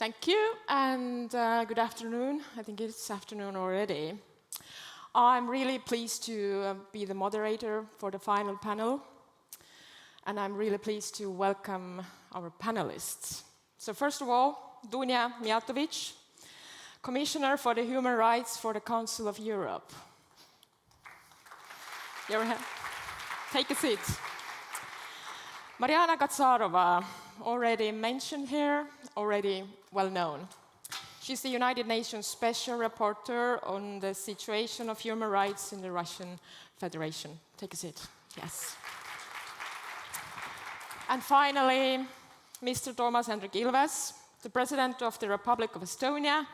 Thank you, and good afternoon. I think it's afternoon already. I'm really pleased to be the moderator for the final panel, and I'm really pleased to welcome our panelists. So first of all, DUNJA MIJATOVIĆ, Commissioner for the Human Rights for the Council of Europe. Take a seat. MARIANA KATZAROVA, already mentioned here, already well known. She's the United Nations Special Rapporteur on the situation of human rights in the Russian Federation. Take a seat. Yes. And finally, Mr. TOOMAS ILVES, the President of the Republic of Estonia,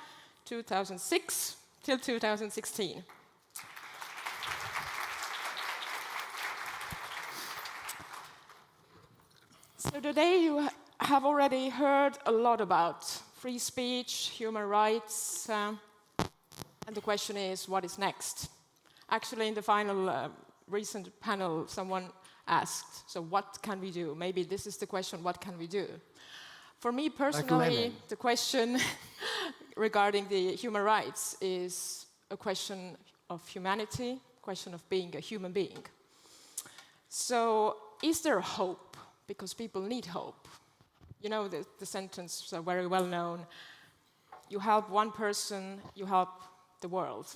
2006 till 2016. So today you have already heard a lot about free speech, human rights, and the question is, what is next? Actually, in the final recent panel, someone asked, so what can we do? Maybe this is the question, what can we do? For me personally, the question regarding the human rights is a question of humanity, a question of being a human being. So is there hope? Because people need hope. You know, the sentence is very well known. You help one person, you help the world.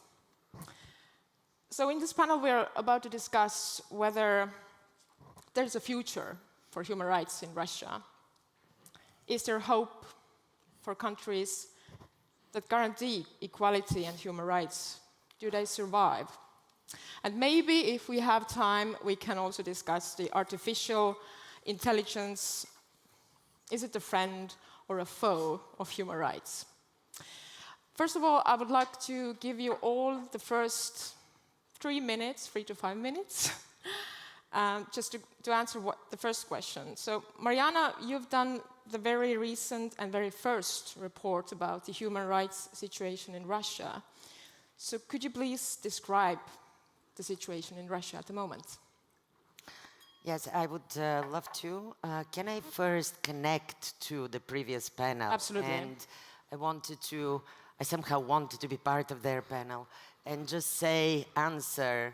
So in this panel, we're about to discuss whether there's a future for human rights in Russia. Is there hope for countries that guarantee equality and human rights? Do they survive? And maybe if we have time, we can also discuss the artificial intelligence. Is it a friend or a foe of human rights? First of all, I would like to give you all the first 3 to 5 minutes, just to answer the first question. So, Mariana, you've done the very recent and very first report about the human rights situation in Russia. So could you please describe the situation in Russia at the moment? Yes, I would love to. Can I first connect to the previous panel? Absolutely. And I somehow wanted to be part of their panel and just answer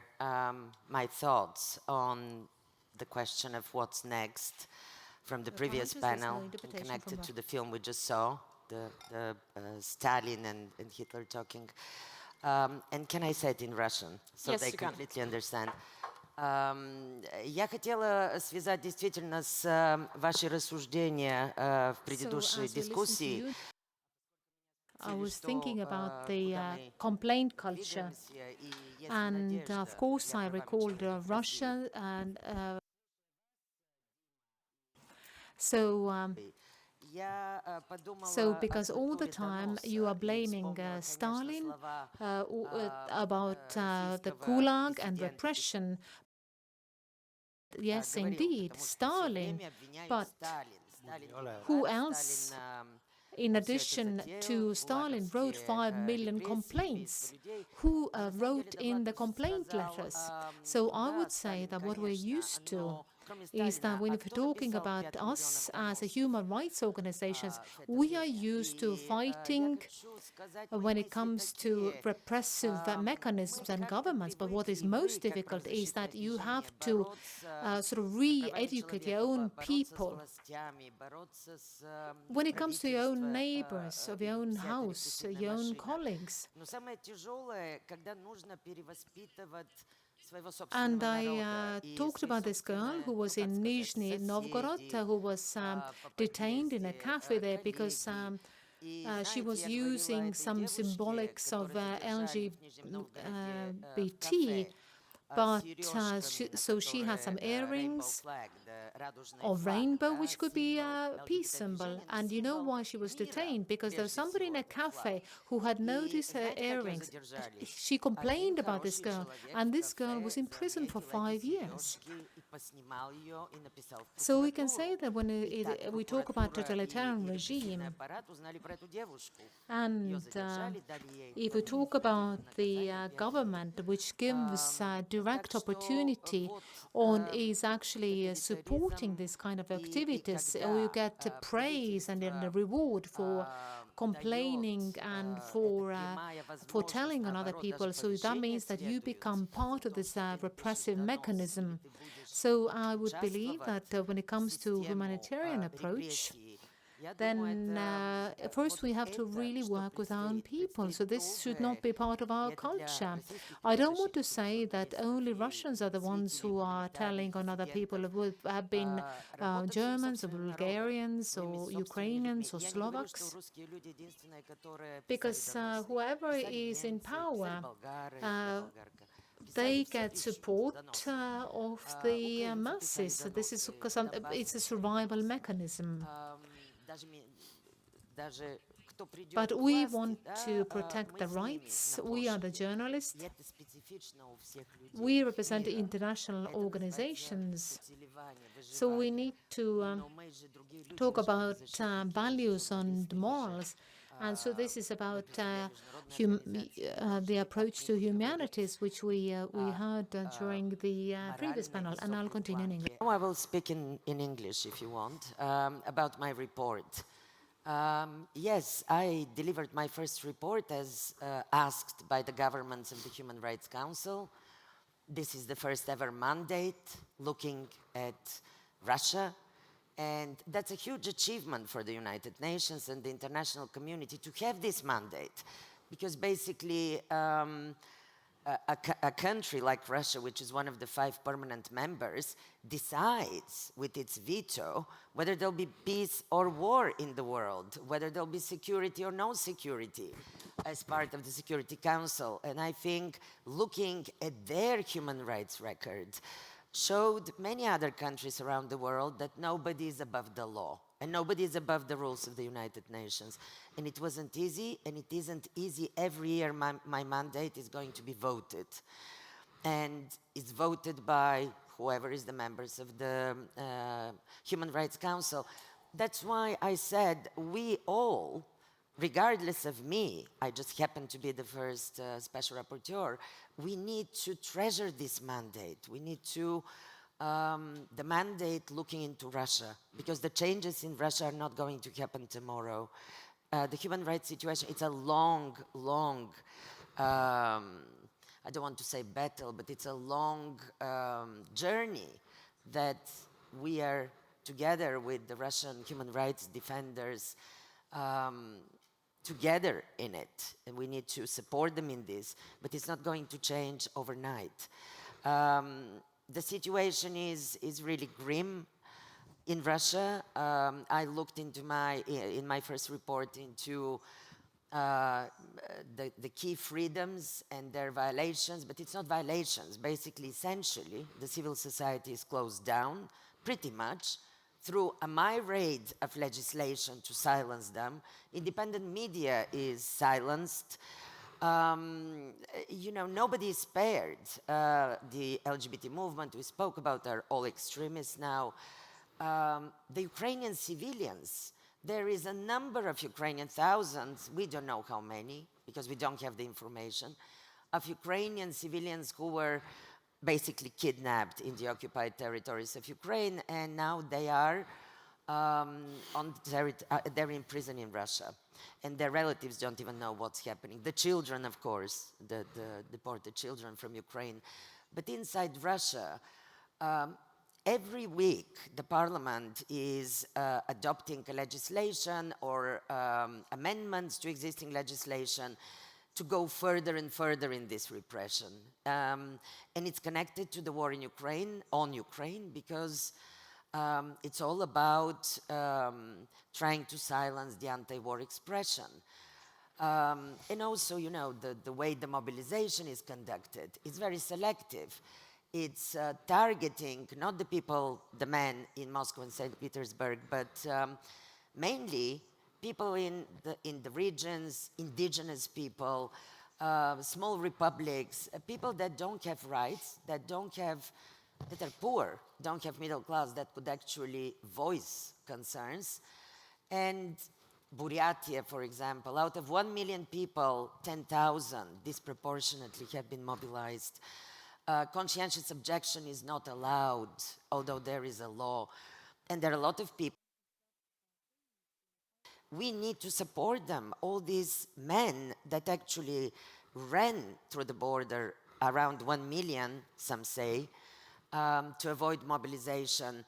my thoughts on the question of what's next from the previous panel and connected to the film we just saw, the Stalin and Hitler talking. And can I say it in Russian so yes, they completely understand? Я хотела связать действительно с ваши рассуждения в предыдущей дискуссии. I was thinking about the complaint culture, and of course I recalled Russia, and so because all the time you are blaming Stalin about the Gulag and repression. Yes, indeed, Stalin, but who else, in addition to Stalin, wrote 5 million complaints? Who wrote in the complaint letters? So I would say that what we're used to is that when we're talking about us as a human rights organizations, we are used to fighting when it comes to repressive mechanisms and governments. But what is most difficult is that you have to sort of re-educate your own people. When it comes to your own neighbors, of your own house, your own colleagues. And I talked about this girl who was in Nizhny Novgorod, who was detained in a cafe there because she was using some symbolics of LGBT, but so she had some earrings of rainbow, which could be a peace symbol. And you know why she was detained? Because there was somebody in a cafe who had noticed her earrings. She complained about this girl, and this girl was in prison for 5 years. So we can say that when we talk about totalitarian regime, and if we talk about the government which gives direct opportunity on is actually supporting this kind of activities, or you get praise and then a reward for complaining and for telling on other people. So that means that you become part of this repressive mechanism. So I would believe that when it comes to humanitarian approach, then first we have to really work with our own people. So this should not be part of our culture. I don't want to say that only Russians are the ones who are telling on other people. It would have been Germans or Bulgarians or Ukrainians or Slovaks. Because whoever is in power, they get support of the masses. So this is because it's a survival mechanism. But we want to protect the rights. We are the journalists. We represent international organizations. So we need to talk about values and morals. And so this is about the approach to humanities, which we heard during the previous panel. And I'll continue in English. Now I will speak in English, if you want, about my report. Yes, I delivered my first report as asked by the governments of the Human Rights Council. This is the first ever mandate looking at Russia. And that's a huge achievement for the United Nations and the international community to have this mandate. Because basically, a country like Russia, which is one of the 5 permanent members, decides with its veto whether there'll be peace or war in the world, whether there'll be security or no security as part of the Security Council. And I think looking at their human rights record showed many other countries around the world that nobody is above the law and nobody is above the rules of the United Nations. And it wasn't easy, and it isn't easy. Every year my mandate is going to be voted. And it's voted by whoever is the members of the Human Rights Council. That's why I said we all, regardless of me, I just happen to be the first special rapporteur, we need to treasure this mandate. We need to, the mandate looking into Russia, because the changes in Russia are not going to happen tomorrow. The human rights situation, it's a long, I don't want to say battle, but it's a long journey that we are together with the Russian human rights defenders together in it, and we need to support them in this, but it's not going to change overnight. The situation is really grim in Russia. I looked into in my first report into the key freedoms and their violations, but it's not violations. Basically, essentially, the civil society is closed down, pretty much, through a myriad of legislation to silence them. Independent media is silenced. You know, nobody is spared. The LGBT movement we spoke about are all extremists now. The Ukrainian civilians, there is a number of Ukrainian thousands, we don't know how many, because we don't have the information, of Ukrainian civilians who were basically kidnapped in the occupied territories of Ukraine, and now they are they're in prison in Russia, and their relatives don't even know what's happening. The children, of course, the deported children from Ukraine. But inside Russia, every week the parliament is adopting a legislation or amendments to existing legislation to go further and further in this repression. And it's connected to the war in Ukraine, on Ukraine, because it's all about trying to silence the anti-war expression. And also, you know, the way the mobilization is conducted is very selective. It's targeting not the people, the men in Moscow and St. Petersburg, but mainly people in the regions, indigenous people, small republics, people that don't have rights, that don't have that are poor, don't have middle class that could actually voice concerns. And Buryatia, for example, out of 1 million people, 10,000 disproportionately have been mobilized. Conscientious objection is not allowed, although there is a law. And there are a lot of people. We need to support them. All these men that actually ran through the border, around 1 million, some say, to avoid mobilization.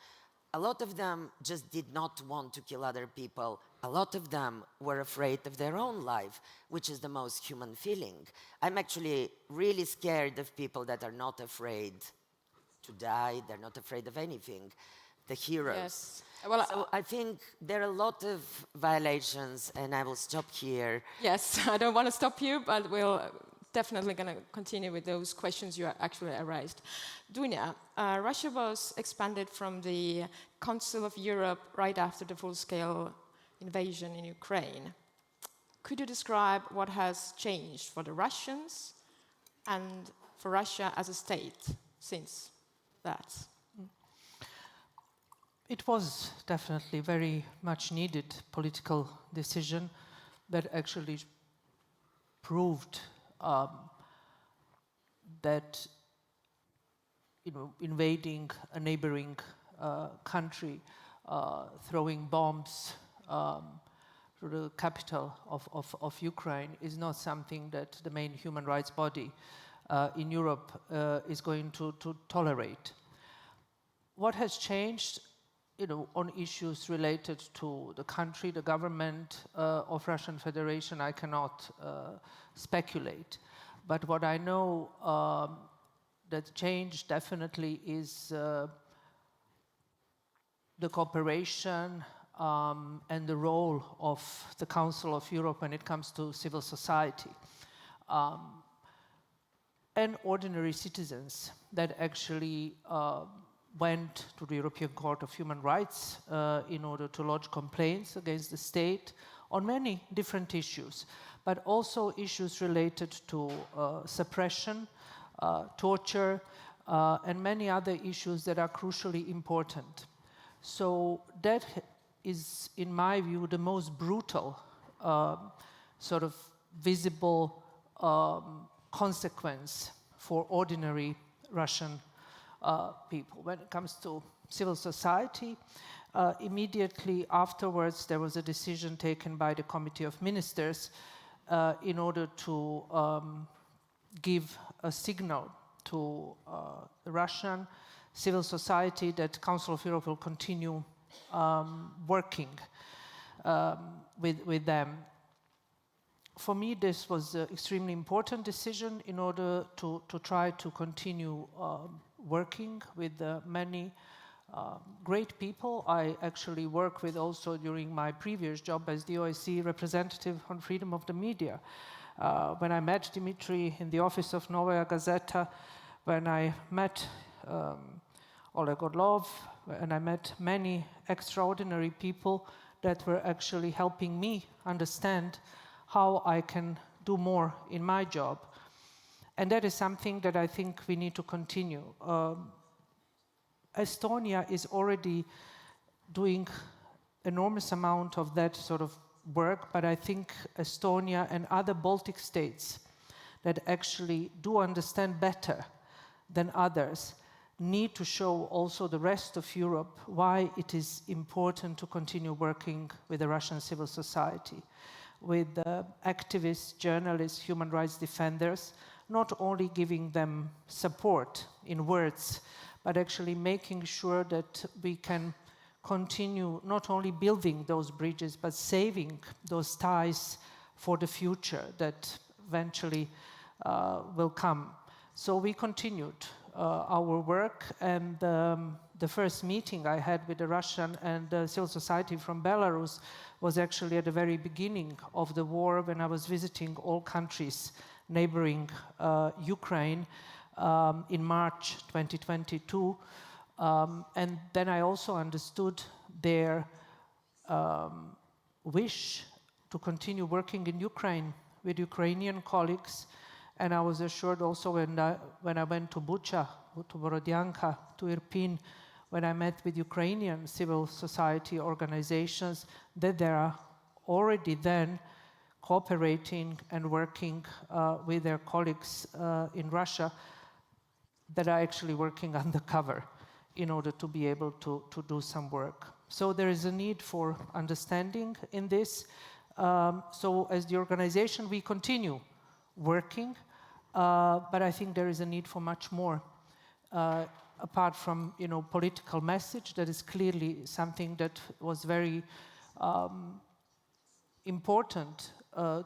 A lot of them just did not want to kill other people. A lot of them were afraid of their own life, which is the most human feeling. I'm actually really scared of people that are not afraid to die. They're not afraid of anything. The heroes. Yes. Well, so I think there are a lot of violations, and I will stop here. Yes, I don't want to stop you, but we'll definitely going to continue with those questions you actually raised. DUNJA, Russia was expanded from the Council of Europe right after the full-scale invasion in Ukraine. Could you describe what has changed for the Russians and for Russia as a state since that? It was definitely very much needed political decision that actually proved that invading a neighboring country, throwing bombs to the capital of Ukraine is not something that the main human rights body in Europe is going to tolerate. What has changed on issues related to the country, the government of Russian Federation, I cannot speculate. But what I know that changed definitely is the cooperation and the role of the Council of Europe when it comes to civil society. And ordinary citizens that actually went to the European Court of Human Rights in order to lodge complaints against the state on many different issues, but also issues related to suppression, torture, and many other issues that are crucially important. So that is, in my view, the most brutal sort of visible consequence for ordinary Russian people. When it comes to civil society, immediately afterwards there was a decision taken by the Committee of Ministers in order to give a signal to the Russian civil society that Council of Europe will continue working with them. For me, this was an extremely important decision in order to try to continue working with many great people. I actually work with also during my previous job as the OSCE representative on freedom of the media. When I met Dimitri in the office of Novaya Gazeta, when I met Oleg Orlov, and I met many extraordinary people that were actually helping me understand how I can do more in my job. And that is something that I think we need to continue. Estonia is already doing enormous amount of that sort of work, but I think Estonia and other Baltic states that actually do understand better than others need to show also the rest of Europe why it is important to continue working with the Russian civil society, with activists, journalists, human rights defenders, not only giving them support in words, but actually making sure that we can continue not only building those bridges, but saving those ties for the future that eventually will come. So we continued our work, and the first meeting I had with the Russian and the civil society from Belarus was actually at the very beginning of the war, when I was visiting all countries neighboring Ukraine in March 2022. And then I also understood their wish to continue working in Ukraine with Ukrainian colleagues. And I was assured also when I went to Bucha, to Borodyanka, to Irpin, when I met with Ukrainian civil society organizations, that they are already then cooperating and working with their colleagues in Russia that are actually working undercover in order to be able to do some work. So there is a need for understanding in this. So as the organization, we continue working, but I think there is a need for much more. Apart from, political message, that is clearly something that was very important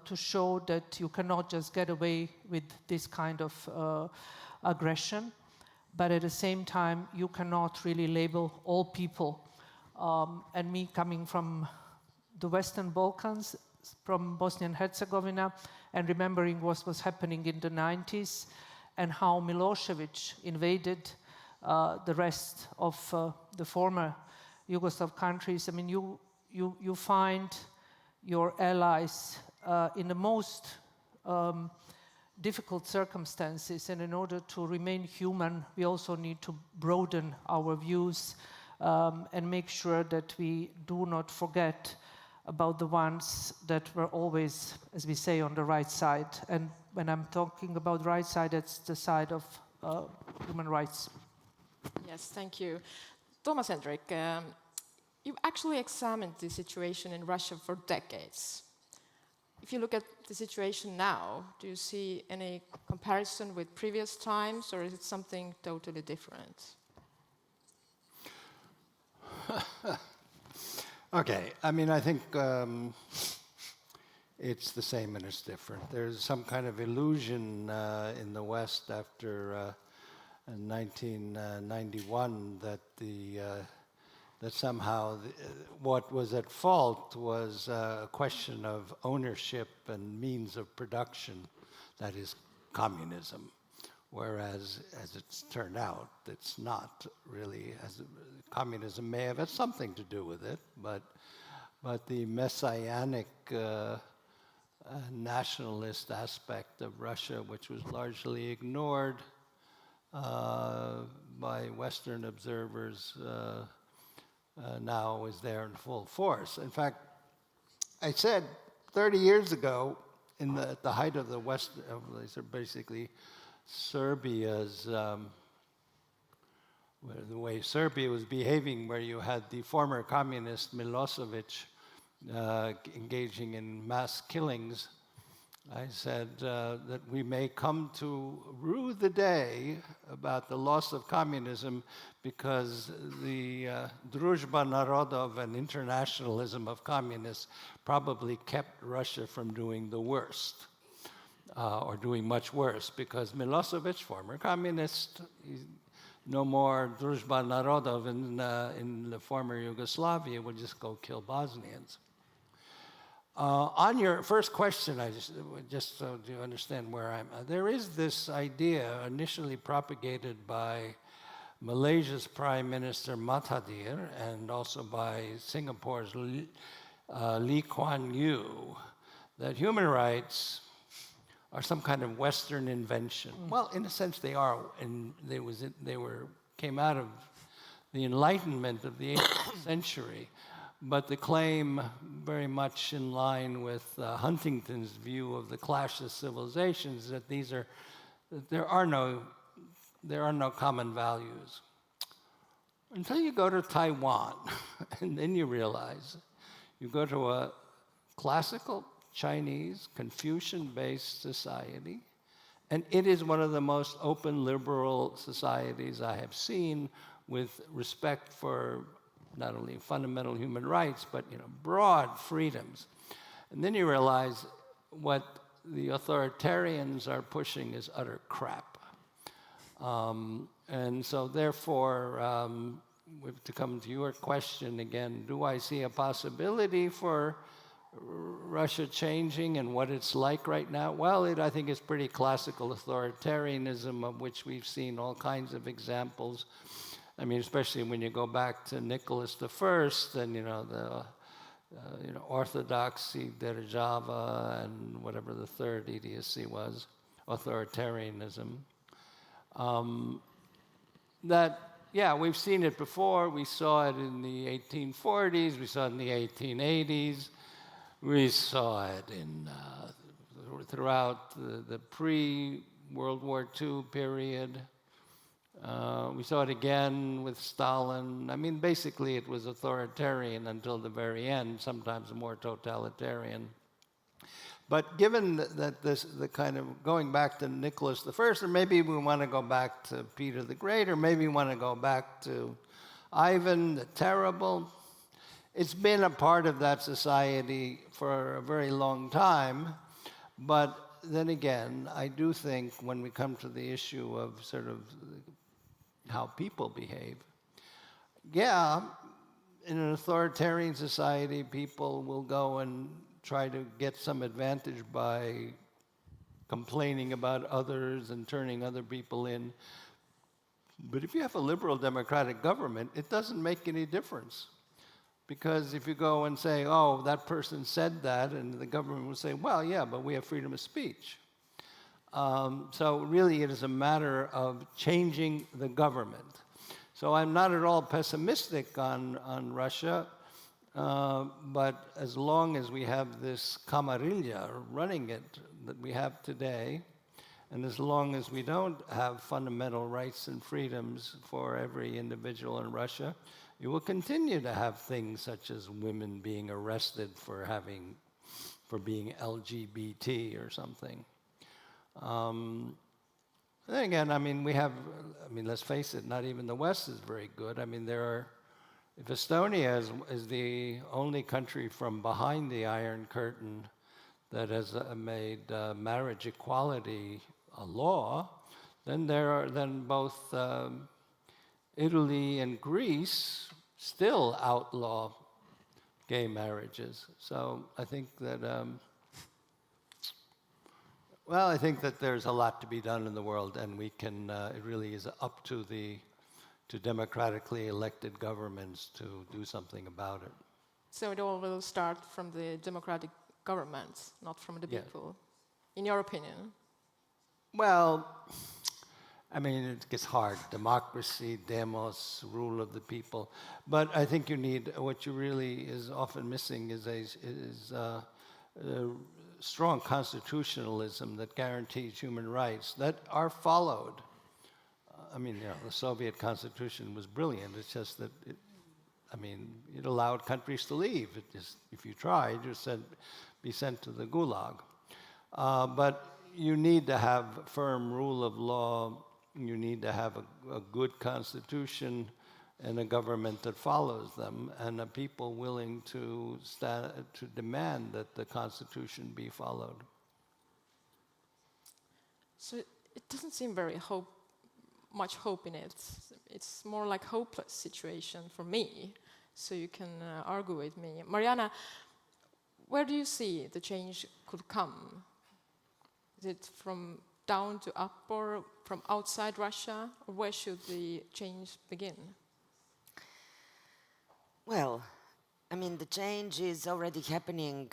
to show that you cannot just get away with this kind of aggression, but at the same time, you cannot really label all people. And me coming from the Western Balkans, from Bosnia and Herzegovina, and remembering what was happening in the 90s, and how Milosevic invaded the rest of the former Yugoslav countries. I mean, you find your allies in the most difficult circumstances, and in order to remain human, we also need to broaden our views and make sure that we do not forget about the ones that were always, as we say, on the right side. And when I'm talking about right side, it's the side of human rights. Yes, thank you. Toomas, Hendrik, you've actually examined the situation in Russia for decades. If you look at the situation now, do you see any comparison with previous times, or is it something totally different? Okay, I mean, I think it's the same and it's different. There's some kind of illusion in the West after 1991 that that somehow what was at fault was a question of ownership and means of production, that is communism. Whereas, as it's turned out, it's not really, as communism may have had something to do with it, but the messianic nationalist aspect of Russia, which was largely ignored by Western observers, now is there in full force. In fact, I said 30 years ago, at the height of the West, basically Serbia's, the way Serbia was behaving, where you had the former communist Milosevic engaging in mass killings, I said that we may come to rue the day about the loss of communism because the Druzhba Narodov and internationalism of communists probably kept Russia from doing the worst, or doing much worse, because Milosevic, former communist, no more Druzhba Narodov in the former Yugoslavia, would just go kill Bosnians. On your first question, just so you understand where I'm at, there is this idea initially propagated by Malaysia's Prime Minister Mahathir and also by Singapore's Lee Kuan Yew, that human rights are some kind of Western invention. Well, in a sense, they are, and came out of the Enlightenment of the 18th century. But the claim, very much in line with Huntington's view of the clash of civilizations, that there are no common values. Until you go to Taiwan, and then you realize, you go to a classical Chinese, Confucian-based society, and it is one of the most open, liberal societies I have seen, with respect for not only fundamental human rights, but broad freedoms. And then you realize what the authoritarians are pushing is utter crap. And so therefore, to come to your question again, do I see a possibility for Russia changing and what it's like right now? Well, I think it's pretty classical authoritarianism, of which we've seen all kinds of examples. I mean, especially when you go back to Nicholas I and, the orthodoxy, Держава, and whatever the third idiocy was, authoritarianism. that, yeah, we've seen it before. We saw it in the 1840s. We saw it in the 1880s. We saw it in throughout the pre-World War II period. We saw it again with Stalin. I mean, basically, it was authoritarian until the very end, sometimes more totalitarian. But given that the kind of going back to Nicholas I, or maybe we want to go back to Peter the Great, or maybe we want to go back to Ivan the Terrible, it's been a part of that society for a very long time. But then again, I do think when we come to the issue of sort of how people behave, yeah, in an authoritarian society, people will go and try to get some advantage by complaining about others and turning other people in. But if you have a liberal democratic government, it doesn't make any difference. Because if you go and say, oh, that person said that, and the government will say, well, yeah, but we have freedom of speech. So really it is a matter of changing the government. So I'm not at all pessimistic on Russia. But as long as we have this camarilla running it that we have today, and as long as we don't have fundamental rights and freedoms for every individual in Russia, you will continue to have things such as women being arrested for being LGBT or something. Then again, I mean, let's face it, not even the West is very good. I mean, if Estonia is the only country from behind the Iron Curtain that has made marriage equality a law, then both Italy and Greece still outlaw gay marriages. So I think that, I think that there's a lot to be done in the world, and we can. It really is up to democratically elected governments to do something about it. So it all will start from the democratic governments, not from the people, in your opinion? Well, I mean, it gets hard. Democracy, demos, rule of the people. But I think what you really is often missing is a strong constitutionalism that guarantees human rights that are followed. I mean, the Soviet constitution was brilliant. It's just that, it allowed countries to leave. If you tried, you'd be sent to the gulag. But you need to have firm rule of law. You need to have a good constitution and a government that follows them, and a people willing to demand that the constitution be followed. So it doesn't seem very much hope in it. It's more like hopeless situation for me, so you can argue with me. Mariana, where do you see the change could come? Is it from down to up, or from outside Russia, or where should the change begin? Well, the change is already happening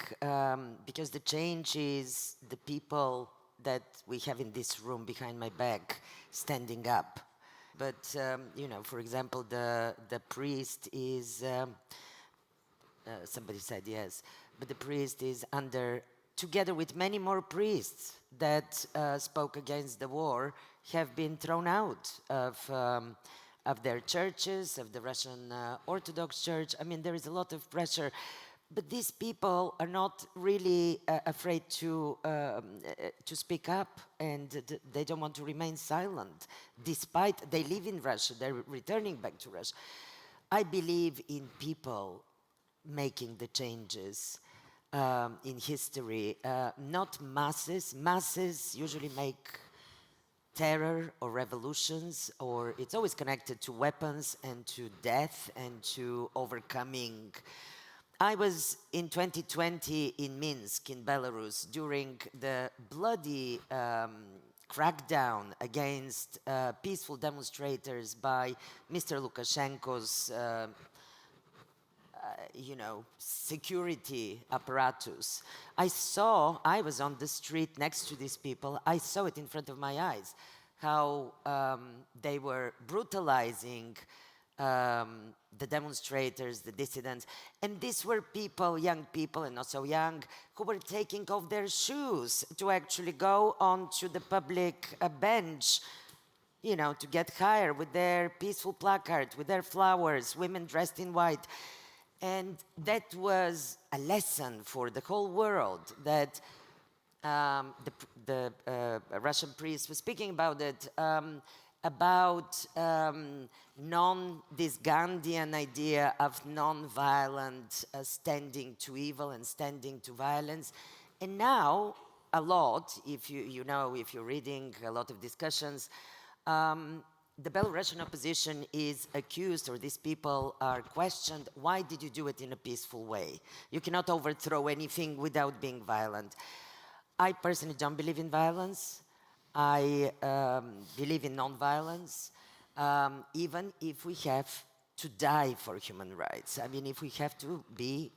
because the change is the people that we have in this room behind my back standing up. But, for example, the priest is, somebody said yes, but the priest is together with many more priests that spoke against the war, have been thrown out of their churches, of the Russian Orthodox Church. There is a lot of pressure. But these people are not really afraid to speak up, and they don't want to remain silent, despite they live in Russia, they're returning back to Russia. I believe in people making the changes in history, not masses. Masses usually make terror or revolutions, or it's always connected to weapons and to death and to overcoming. I was in 2020 in Minsk, in Belarus, during the bloody crackdown against peaceful demonstrators by Mr. Lukashenko's, security apparatus. I was on the street next to these people. I saw it in front of my eyes. how they were brutalizing the demonstrators, the dissidents. And these were people, young people and not so young, who were taking off their shoes to actually go onto the public bench, you know, to get higher with their peaceful placards, with their flowers, women dressed in white. And that was a lesson for the whole world that the Russian priest was speaking about it, about this Gandhian idea of non-violent standing to evil and standing to violence. And now, a lot, if if you're reading a lot of discussions, the Belarusian opposition is accused, or these people are questioned, why did you do it in a peaceful way? You cannot overthrow anything without being violent. I personally don't believe in violence. I believe in non-violence, even if we have to die for human rights. I mean, if we have to be,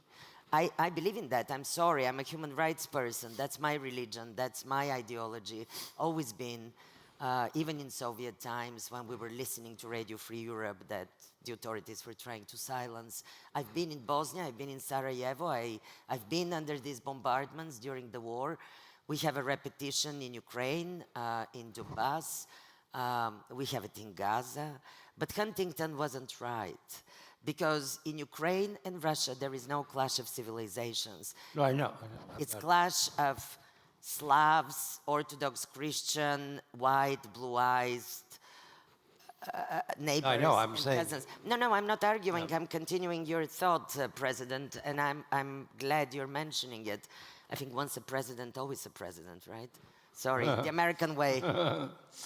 I believe in that. I'm sorry, I'm a human rights person. That's my religion, that's my ideology, always been. Even in Soviet times, when we were listening to Radio Free Europe that the authorities were trying to silence. I've been in Bosnia, I've been in Sarajevo, I've been under these bombardments during the war. We have a repetition in Ukraine, in Donbass. We have it in Gaza. But Huntington wasn't right. Because in Ukraine and Russia, there is no clash of civilizations. No, I know. It's clash of Slavs, Orthodox Christian, white, blue-eyed neighbors. I know, I'm saying. Cousins. No, I'm not arguing. No. I'm continuing your thought, President, and I'm glad you're mentioning it. I think once a president, always a president, right? Sorry, the American way,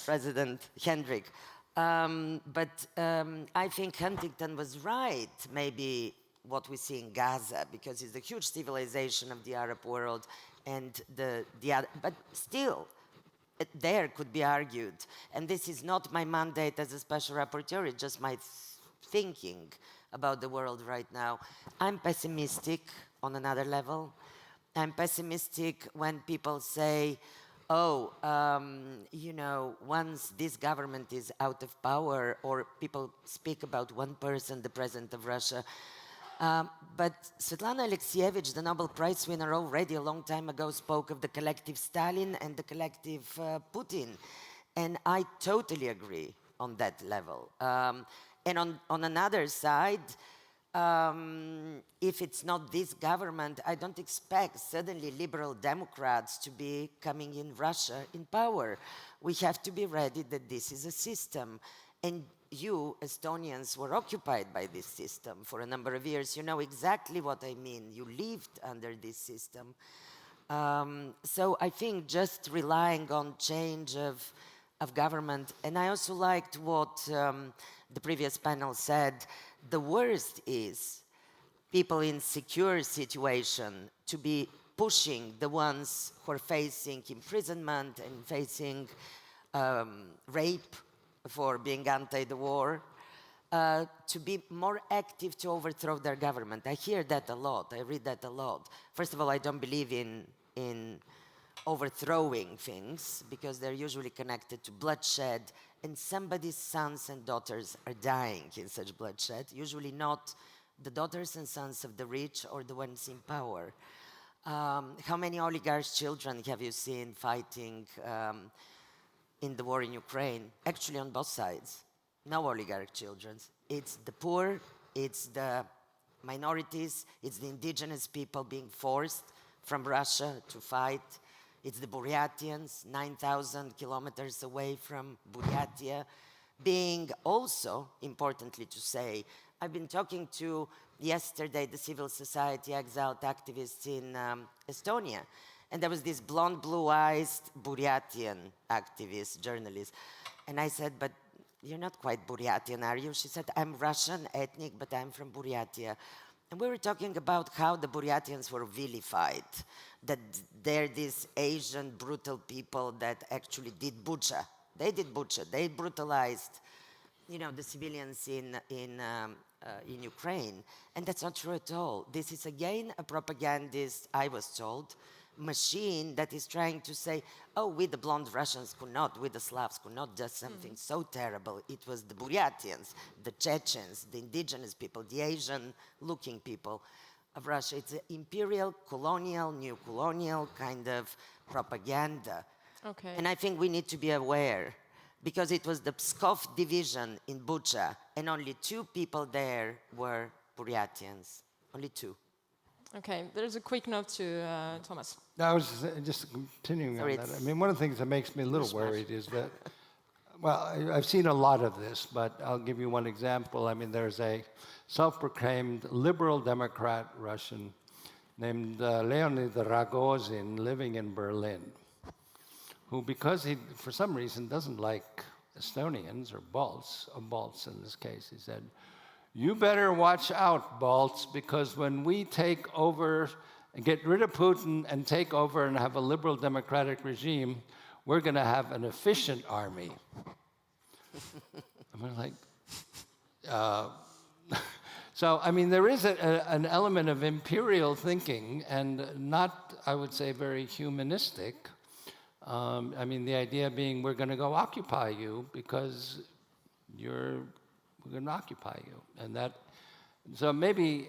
President HENDRIK. But I think Huntington was right, maybe what we see in Gaza, because it's a huge civilization of the Arab world, and the other, but still, there could be argued. And this is not my mandate as a special rapporteur, it's just my thinking about the world right now. I'm pessimistic on another level. I'm pessimistic when people say, oh, you know, once this government is out of power, or people speak about one person, the president of Russia. But Svetlana Alexievich, the Nobel Prize winner, already a long time ago spoke of the collective Stalin and the collective Putin. And I totally agree on that level. And on another side, if it's not this government, I don't expect suddenly liberal Democrats to be coming in Russia in power. We have to be ready that this is a system. And you, Estonians, were occupied by this system for a number of years. You know exactly what I mean. You lived under this system. So I think just relying on change of government, and I also liked what the previous panel said, the worst is people in secure situation to be pushing the ones who are facing imprisonment and facing rape for being anti the war, to be more active to overthrow their government. I hear that a lot, I read that a lot. First of all, I don't believe in overthrowing things, because they're usually connected to bloodshed, and somebody's sons and daughters are dying in such bloodshed, usually not the daughters and sons of the rich or the ones in power. How many oligarchs' children have you seen fighting in the war in Ukraine? Actually, on both sides. No oligarch children. It's the poor, it's the minorities, it's the indigenous people being forced from Russia to fight. It's the Buryatians, 9,000 kilometers away from Buryatia, being also, importantly to say, I've been talking to, yesterday, the civil society exiled activists in Estonia, and there was this blonde, blue-eyed Buryatian activist, journalist, and I said, but you're not quite Buryatian, are you? She said, I'm Russian, ethnic, but I'm from Buryatia. And we were talking about how the Buryatians were vilified, that they're these Asian brutal people that actually did Bucha. They did Bucha. They brutalized, you know, the civilians in Ukraine. And that's not true at all. This is again a propagandist, I was told, machine that is trying to say, oh, we the blonde Russians could not, we the Slavs could not do something so terrible. It was the Buryatians, the Chechens, the indigenous people, the Asian-looking people of Russia. It's an imperial, colonial, neo-colonial kind of propaganda. Okay. And I think we need to be aware, because it was the Pskov division in Bucha, and only 2 people there were Buryatians. Only 2. Okay, there's a quick note to Thomas. I was just continuing on that. I mean, one of the things that makes me a little worried is that, well, I've seen a lot of this, but I'll give you one example. I mean, there's a self-proclaimed liberal Democrat Russian named Leonid Rogozin living in Berlin, who, because he, for some reason, doesn't like Estonians, or Balts in this case, he said, you better watch out, Balts, because when we take over and get rid of Putin and take over and have a liberal democratic regime, we're going to have an efficient army. And we're like, so, I mean, there is an element of imperial thinking, and not, I would say, very humanistic. I mean, the idea being we're going to go occupy you because we're going to occupy you. And that, so maybe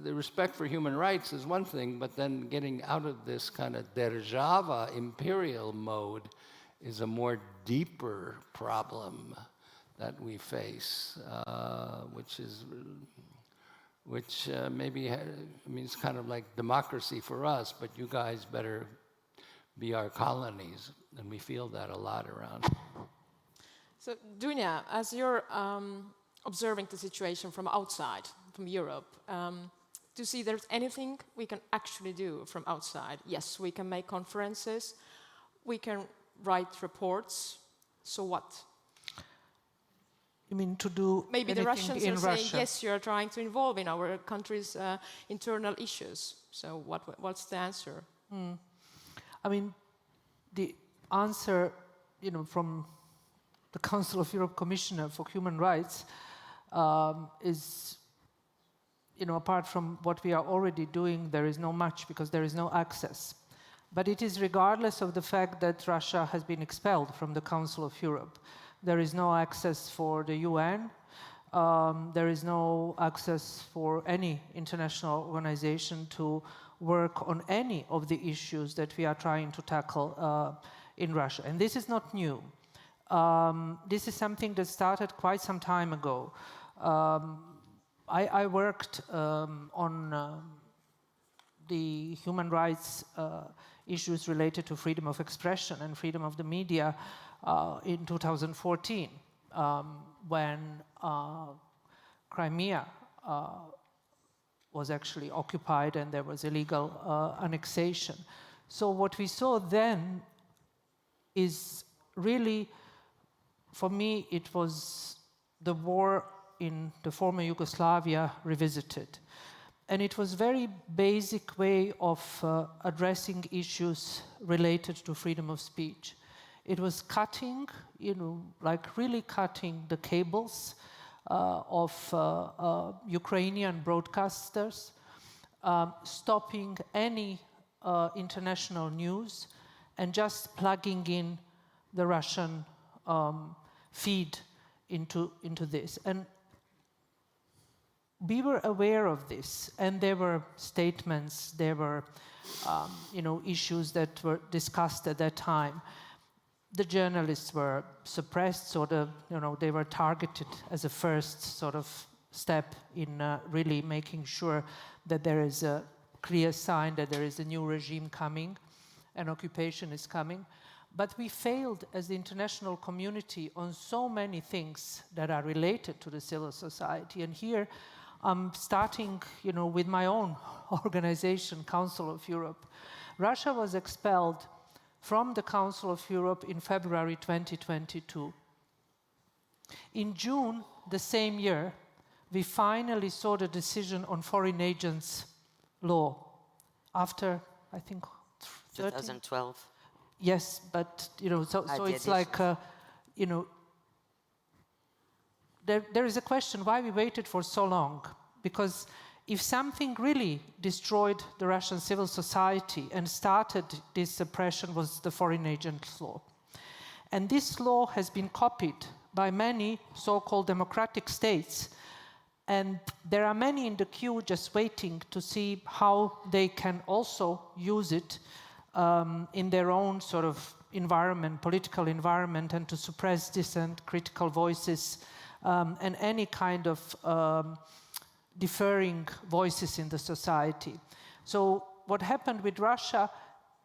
the respect for human rights is one thing, but then getting out of this kind of Derzhava imperial mode is a more deeper problem that we face, which maybe, I mean, it's kind of like democracy for us, but you guys better be our colonies, and we feel that a lot around. So, DUNJA, as you're observing the situation from outside, from Europe, do you see there's anything we can actually do from outside? Yes, we can make conferences, we can write reports, so what? You mean to do maybe the Russians in are Russia? saying, yes, you're trying to involve in our country's internal issues. So what's the answer? I mean, the answer, you know, from the Council of Europe Commissioner for Human Rights is, you know, apart from what we are already doing, there is no much, because there is no access. But it is regardless of the fact that Russia has been expelled from the Council of Europe. There is no access for the UN. There is no access for any international organization to work on any of the issues that we are trying to tackle in Russia. And this is not new. This is something that started quite some time ago. I worked on the human rights issues related to freedom of expression and freedom of the media in 2014, when Crimea was actually occupied and there was illegal annexation. So what we saw then is really, for me, it was the war in the former Yugoslavia revisited. And it was a very basic way of addressing issues related to freedom of speech. It was cutting, you know, like really cutting the cables of Ukrainian broadcasters, stopping any international news, and just plugging in the Russian feed into this. And we were aware of this, and there were statements, there were you know, issues that were discussed at that time. The journalists were suppressed, so you know, they were targeted as a first sort of step in really making sure that there is a clear sign that there is a new regime coming, an occupation is coming. But we failed as the international community on so many things that are related to the civil society. And here I'm starting, you know, with my own organization, Council of Europe. Russia was expelled from the Council of Europe in February 2022. In June the same year, we finally saw the decision on foreign agents law after, I think, 2012. Yes, but, you know, so it's like, you know, there is a question why we waited for so long, because if something really destroyed the Russian civil society and started this suppression was the foreign agents law. And this law has been copied by many so-called democratic states. And there are many in the queue just waiting to see how they can also use it in their own sort of environment, political environment, and to suppress dissent, critical voices, and any kind of differing voices in the society. So what happened with Russia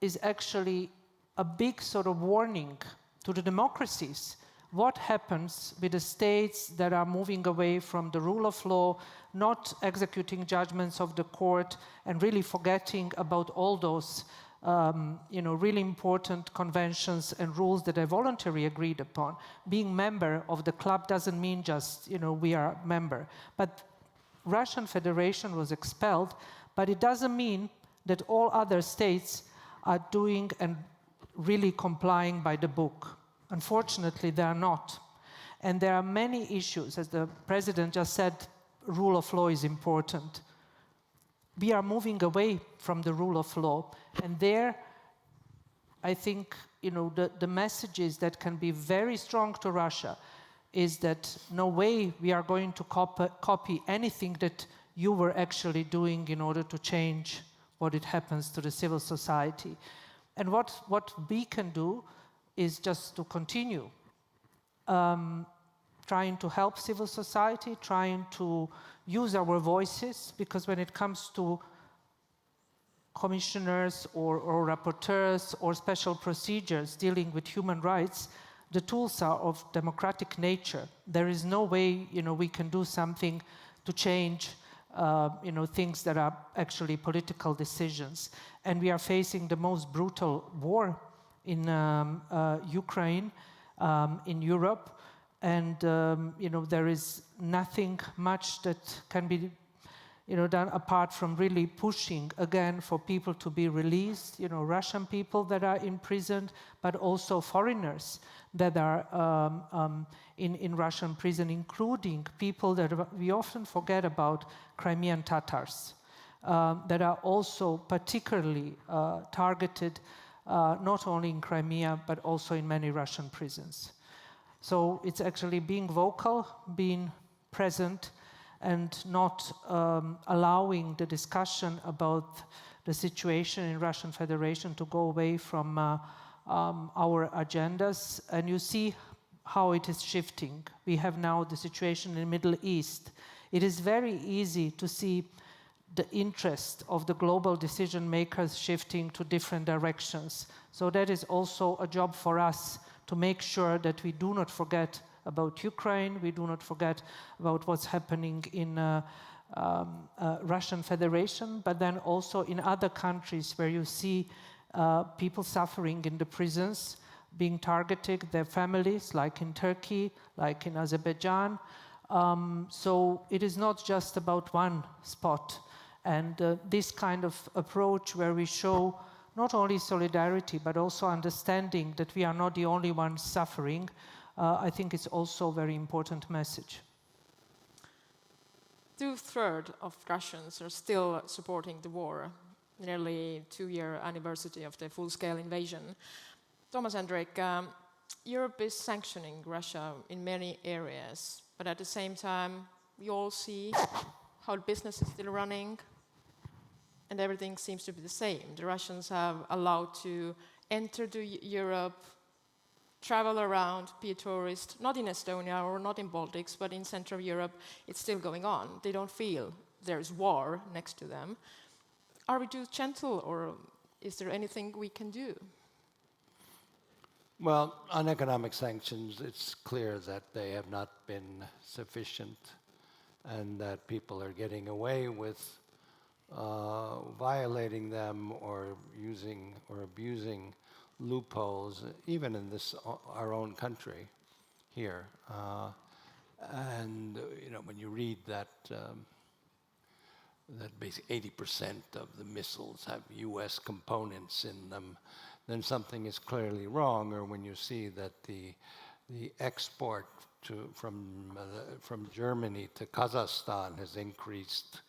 is actually a big sort of warning to the democracies. What happens with the states that are moving away from the rule of law, not executing judgments of the court, and really forgetting about all those really important conventions and rules that are voluntarily agreed upon. Being member of the club doesn't mean just, we are a member. But Russian Federation was expelled, but it doesn't mean that all other states are doing and really complying by the book. Unfortunately, they are not. And there are many issues. As the president just said, rule of law is important. We are moving away from the rule of law. And there, I think, the messages that can be very strong to Russia is that no way we are going to copy anything that you were actually doing in order to change what it happens to the civil society. And what we can do is just to continue trying to help civil society, trying to use our voices, because when it comes to commissioners or rapporteurs or special procedures dealing with human rights, the tools are of democratic nature. There is no way, we can do something to change, things that are actually political decisions. And we are facing the most brutal war in Ukraine, in Europe, and there is nothing much that can be done apart from really pushing again for people to be released, Russian people that are imprisoned, but also foreigners that are in Russian prison, including people that we often forget about, Crimean Tatars, that are also particularly targeted not only in Crimea, but also in many Russian prisons. So it's actually being vocal, being present, and not allowing the discussion about the situation in Russian Federation to go away from our agendas. And you see how it is shifting. We have now the situation in the Middle East. It is very easy to see the interest of the global decision makers shifting to different directions. So that is also a job for us to make sure that we do not forget about Ukraine, we do not forget about what's happening in Russian Federation, but then also in other countries where you see people suffering in the prisons, being targeted, their families, like in Turkey, like in Azerbaijan. So it is not just about one spot. And this kind of approach where we show not only solidarity, but also understanding that we are not the only ones suffering, I think it's also a very important message. 2/3 of Russians are still supporting the war, nearly 2-year anniversary of the full-scale invasion. TOOMAS, HENDRIK, Europe is sanctioning Russia in many areas, but at the same time, we all see how business is still running, and everything seems to be the same. The Russians have allowed to enter to Europe, travel around, be a tourist, not in Estonia or not in Baltics, but in Central Europe, it's still going on. They don't feel there's war next to them. Are we too gentle, or is there anything we can do? Well, on economic sanctions, it's clear that they have not been sufficient and that people are getting away with violating them or using or abusing loopholes, even in this our own country here. And when you read that that basically 80% of the missiles have U.S. components in them, then something is clearly wrong. Or when you see that the export from Germany to Kazakhstan has increased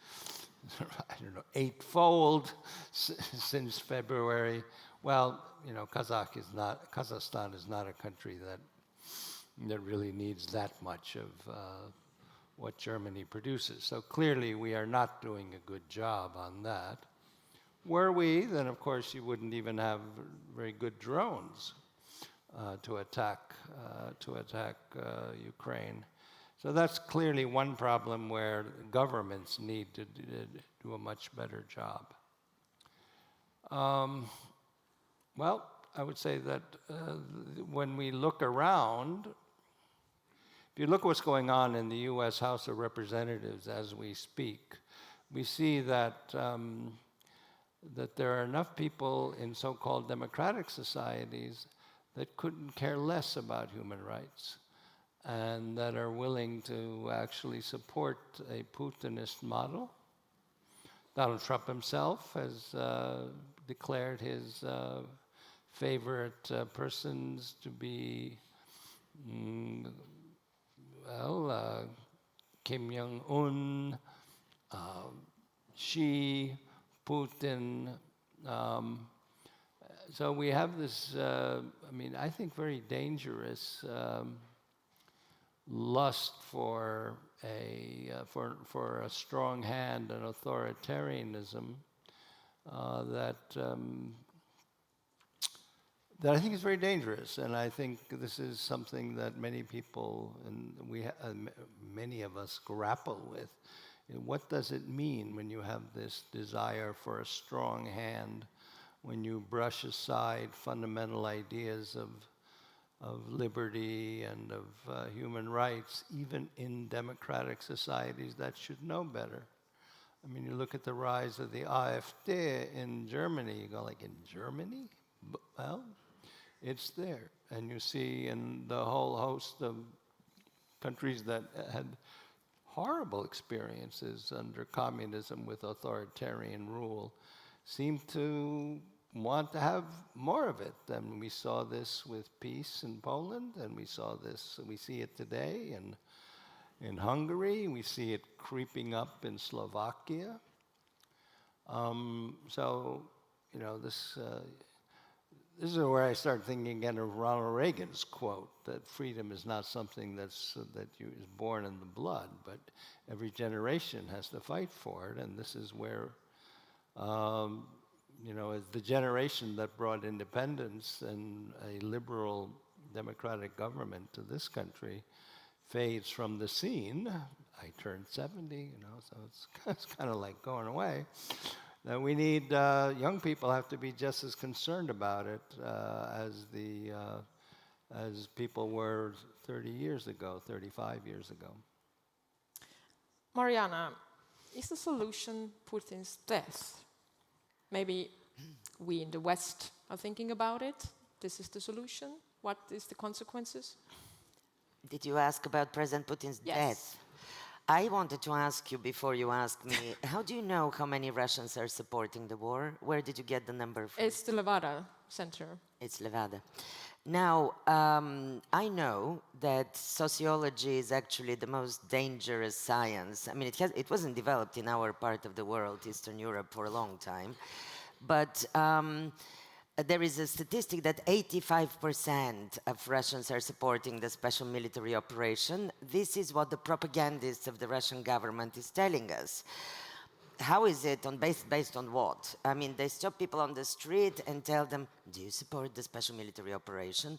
I don't know, eightfold since February. Well, you know, Kazakhstan is not a country that really needs that much of what Germany produces. So clearly we are not doing a good job on that. Were we, then of course you wouldn't even have very good drones to attack Ukraine. So that's clearly one problem where governments need to do a much better job. Well, I would say that when we look around, if you look what's going on in the US House of Representatives as we speak, we see that that there are enough people in so-called democratic societies that couldn't care less about human rights and that are willing to actually support a Putinist model. Donald Trump himself has declared his favorite persons to be, Kim Jong-un, Xi, Putin. So we have this, I think very dangerous lust for a strong hand and authoritarianism that I think is very dangerous, and I think this is something that many people and many of us grapple with. What does it mean when you have this desire for a strong hand, when you brush aside fundamental ideas of liberty and of human rights, even in democratic societies that should know better? I mean, you look at the rise of the AfD in Germany, you go like, in Germany? Well, it's there. And you see in the whole host of countries that had horrible experiences under communism with authoritarian rule seem to want to have more of it. And we saw this with peace in Poland, and we see it today in Hungary, we see it creeping up in Slovakia. So, you know, this is where I start thinking again of Ronald Reagan's quote, that freedom is not something that is born in the blood, but every generation has to fight for it. And this is where, you know, the generation that brought independence and a liberal democratic government to this country fades from the scene. I turned 70, you know, so it's kind of like going away. That we need, young people have to be just as concerned about it as people were 30 years ago, 35 years ago. Mariana, is the solution Putin's death? Maybe we in the West are thinking about it. This is the solution. What is the consequences? Did you ask about President Putin's Yes. death? I wanted to ask you before you asked me, how do you know how many Russians are supporting the war? Where did you get the number from? It's the Levada Center. It's Levada. Now, I know that sociology is actually the most dangerous science. I mean, it wasn't developed in our part of the world, Eastern Europe, for a long time. But there is a statistic that 85% of Russians are supporting the special military operation. This is what the propagandists of the Russian government is telling us. How is it based on what? I mean, they stop people on the street and tell them, do you support the special military operation?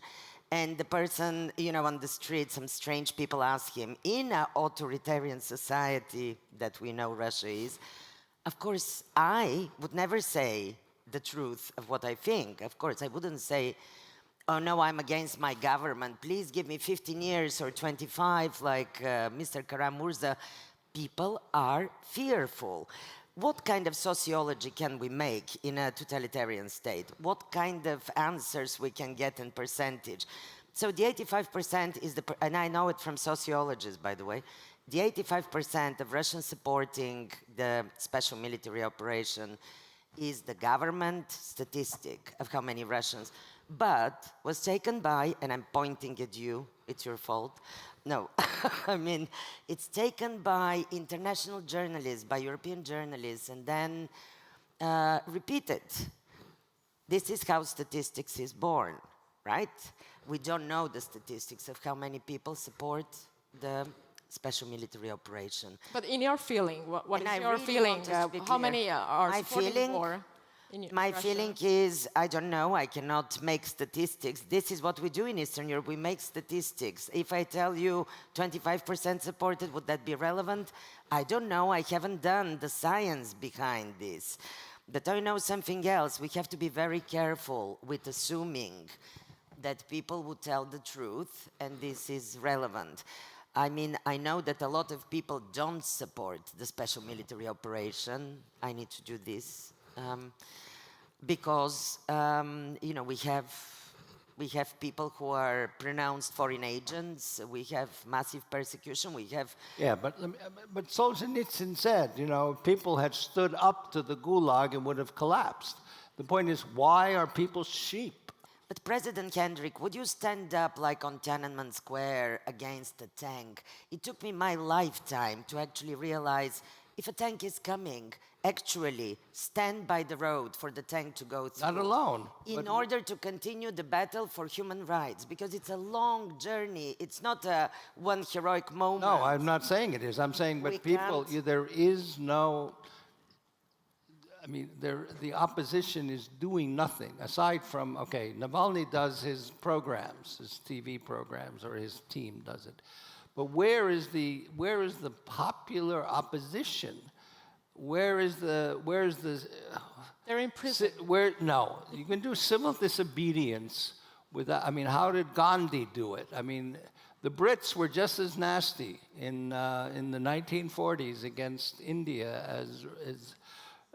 And the person, you know, on the street, some strange people ask him, in an authoritarian society that we know Russia is, of course, I would never say the truth of what I think. Of course, I wouldn't say, oh no, I'm against my government. Please give me 15 years or 25 like Mr. Kara-Murza. People are fearful. What kind of sociology can we make in a totalitarian state? What kind of answers we can get in percentage? So the 85% is and I know it from sociologists, by the way, the 85% of Russians supporting the special military operation is the government statistic of how many Russians, but was taken by, and I'm pointing at you, it's your fault. No, I mean, it's taken by international journalists, by European journalists, and then repeated. This is how statistics is born, right? We don't know the statistics of how many people support the special military operation. But in your feeling, what And is I your really feeling? want us to be How clear. many are My supporting feeling- the war? In My Russia? feeling is, I don't know, I cannot make statistics. This is what we do in Eastern Europe, we make statistics. If I tell you 25% supported, would that be relevant? I don't know, I haven't done the science behind this. But I know something else, we have to be very careful with assuming that people would tell the truth, and this is relevant. I mean, I know that a lot of people don't support the special military operation. I need to do this. Because you know, we have people who are pronounced foreign agents. We have massive persecution. We have Yeah, but Solzhenitsyn said, you know, people had stood up to the Gulag and would have collapsed. The point is, why are people sheep? But President Hendrik, would you stand up like on Tiananmen Square against a tank? It took me my lifetime to actually realize if a tank is coming, actually stand by the road for the tank to go through. Not alone. In order to continue the battle for human rights, because it's a long journey. It's not a one heroic moment. No, I'm not saying it is. I'm saying, but people, there is no, I mean, the opposition is doing nothing aside from, okay, Navalny does his programs, his TV programs, or his team does it. But where is the popular opposition? Where is the They're in prison. no, you can do civil disobedience without, I mean, how did Gandhi do it? I mean, the Brits were just as nasty in the 1940s against India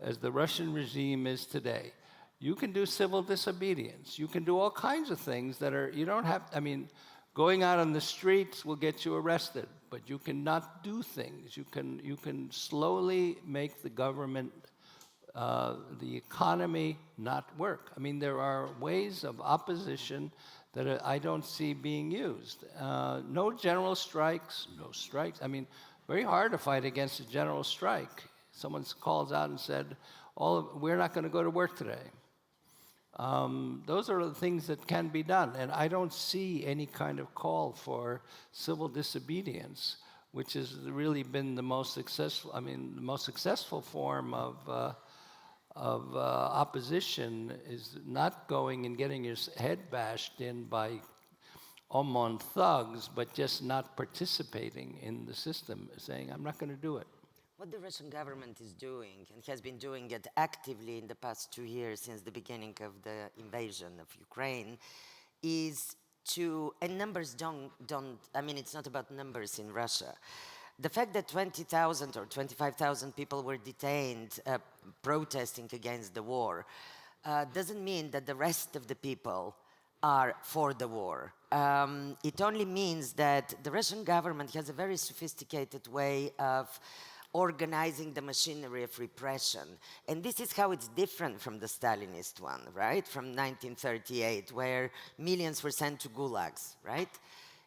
as the Russian regime is today. You can do civil disobedience. You can do all kinds of things that are, you don't have, I mean, going out on the streets will get you arrested, but you cannot do things. You can slowly make the government, the economy not work. I mean, there are ways of opposition that I don't see being used. No general strikes, no strikes. I mean, very hard to fight against a general strike. Someone calls out and said, we're not going to go to work today. Those are the things that can be done, and I don't see any kind of call for civil disobedience, which has really been the most successful. I mean, the most successful form of opposition is not going and getting your head bashed in by Omon thugs, but just not participating in the system, saying, "I'm not going to do it." What the Russian government is doing, and has been doing it actively in the past 2 years since the beginning of the invasion of Ukraine, is to, and numbers don't, I mean, it's not about numbers in Russia. The fact that 20,000 or 25,000 people were detained protesting against the war doesn't mean that the rest of the people are for the war. It only means that the Russian government has a very sophisticated way of organizing the machinery of repression. And this is how it's different from the Stalinist one, right? From 1938, where millions were sent to gulags, right?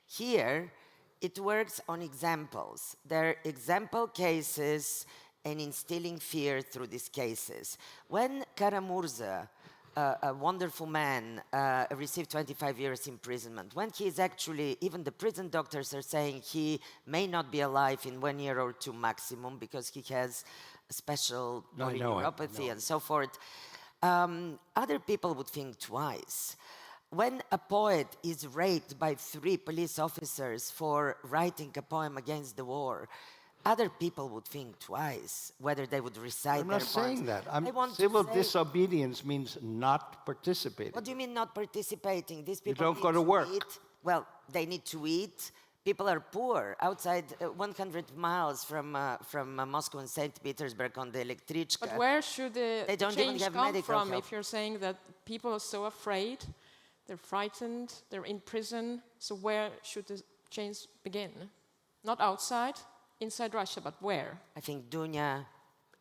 Here, it works on examples. There are example cases and instilling fear through these cases. When Kara-Murza, a wonderful man, received 25 years imprisonment, when he is actually, even the prison doctors are saying he may not be alive in 1 year or 2 maximum because he has a special neuropathy and so forth, other people would think twice. When a poet is raped by 3 police officers for writing a poem against the war, other people would think twice whether they would recite I'm their not saying poems. that. Civil disobedience means not participating. What do you mean not participating? These people don't go to work. Eat. Well, they need to eat. People are poor. Outside 100 miles from Moscow and St. Petersburg on the electrichka. But where should the change come from help. if you're saying that people are so afraid, they're frightened, they're in prison? So where should the change begin? Not outside? Inside Russia, but where? I think DUNJA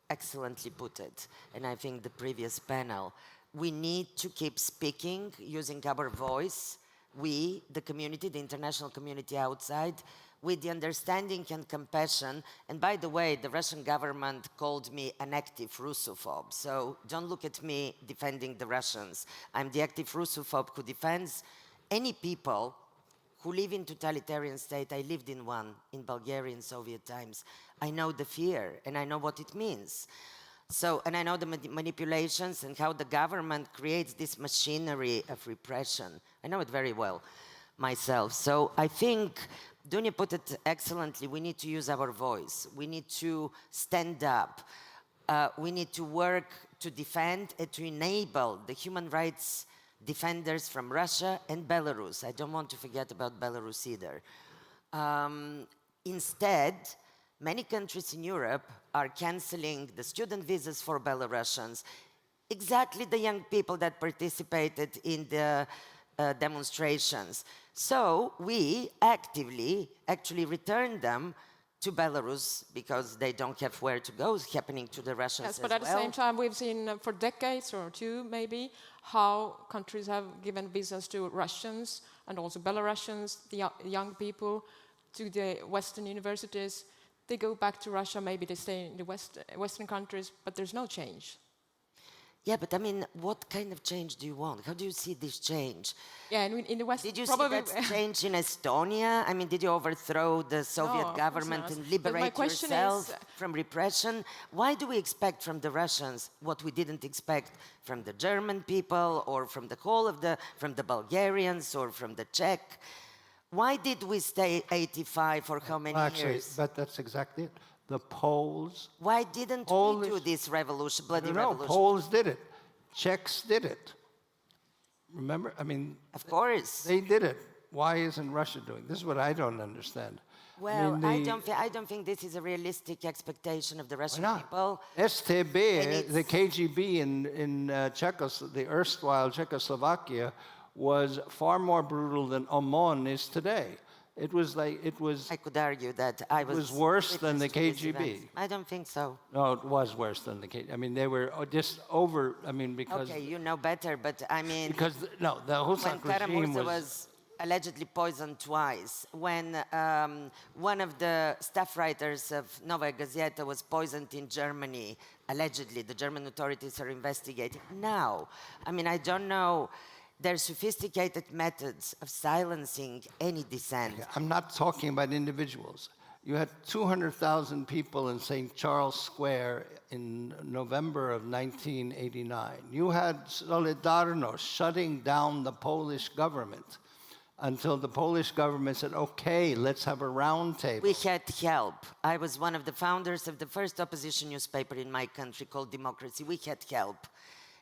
excellently put it, and I think the previous panel. We need to keep speaking, using our voice, we, the community, the international community outside, with the understanding and compassion. And by the way, the Russian government called me an active Russophobe. So don't look at me defending the Russians. I'm the active Russophobe who defends any people who live in totalitarian state. I lived in one in Bulgaria in Soviet times. I know the fear and I know what it means. So, and I know the manipulations and how the government creates this machinery of repression. I know it very well myself. So I think Dunja put it excellently. We need to use our voice. We need to stand up. We need to work to defend and to enable the human rights defenders from Russia and Belarus. I don't want to forget about Belarus either. Instead, many countries in Europe are canceling the student visas for Belarusians, exactly the young people that participated in the demonstrations. So we actively actually return them to Belarus because they don't have where to go. It's happening to the Russians Yes, but as at the same time, we've seen for decades or two maybe how countries have given visas to Russians and also Belarusians, the young people, to the Western universities. They go back to Russia, maybe they stay in the Western countries, but there's no change. Yeah, but I mean, what kind of change do you want? How do you see this change? Yeah, and in the West, did you probably see that change in Estonia? I mean, did you overthrow the Soviet government and liberate yourself from repression? Why do we expect from the Russians what we didn't expect from the German people or from the whole of from the Bulgarians or from the Czech? Why did we stay 85 for how many years? But that's exactly it. The Poles... Why didn't we do this revolution, bloody revolution? No, Poles did it. Czechs did it. Remember? I mean... Of course. They did it. Why isn't Russia doing it? This is what I don't understand. Well, I don't think this is a realistic expectation of the Russian people. STB, the KGB in the erstwhile Czechoslovakia, was far more brutal than OMON is today. It was. I could argue that it was worse than the KGB. I don't think so. No, it was worse than the KGB. I mean, they were just over. I mean, because. Okay, you know better, but I mean. Because the Husak regime was allegedly poisoned twice. When one of the staff writers of Novaya Gazeta was poisoned in Germany, allegedly, the German authorities are investigating now. I mean, I don't know. There are sophisticated methods of silencing any dissent. I'm not talking about individuals. You had 200,000 people in St. Charles Square in November of 1989. You had Solidarność shutting down the Polish government until the Polish government said, okay, let's have a round table. We had help. I was one of the founders of the first opposition newspaper in my country called Democracy. We had help.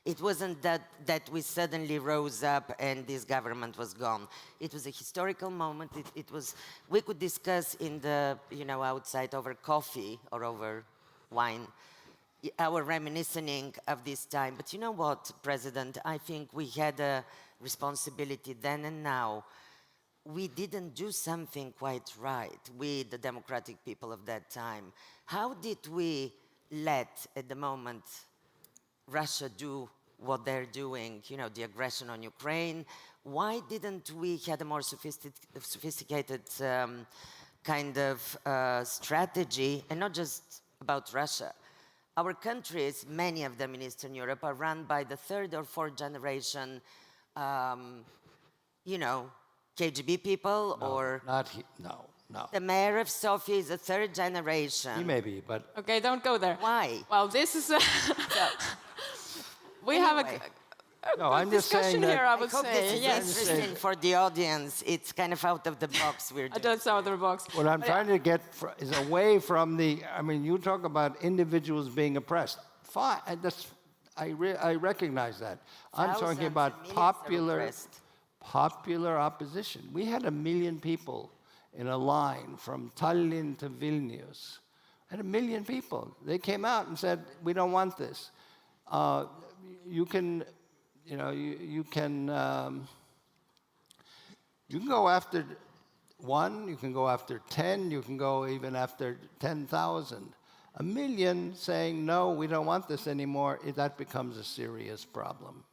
It wasn't that we suddenly rose up and this government was gone. It was a historical moment. It was, we could discuss in the, outside over coffee or over wine, our reminiscing of this time. But you know what, President? I think we had a responsibility then and now. We didn't do something quite right, we, the democratic people of that time. How did we let, at the moment, Russia do what they're doing, the aggression on Ukraine? Why didn't we have a more sophisticated kind of strategy, and not just about Russia? Our countries, many of them in Eastern Europe, are run by the third or fourth generation, KGB people, or... No. The mayor of Sofia is a third generation. He may be, but... Okay, don't go there. Why? Well, this is... we have a discussion here, I would say. Yes, interesting for the audience. It's kind of out of the box we're doing. That's out of the box. What I'm trying to get is away from the... I mean, you talk about individuals being oppressed. Fine, I recognize that. I'm talking about popular opposition. We had 1 million people in a line from Tallinn to Vilnius. And 1 million people. They came out and said, we don't want this. You can go after one, you can go after 10, you can go even after 10,000. 1 million saying, no, we don't want this anymore, that becomes a serious problem.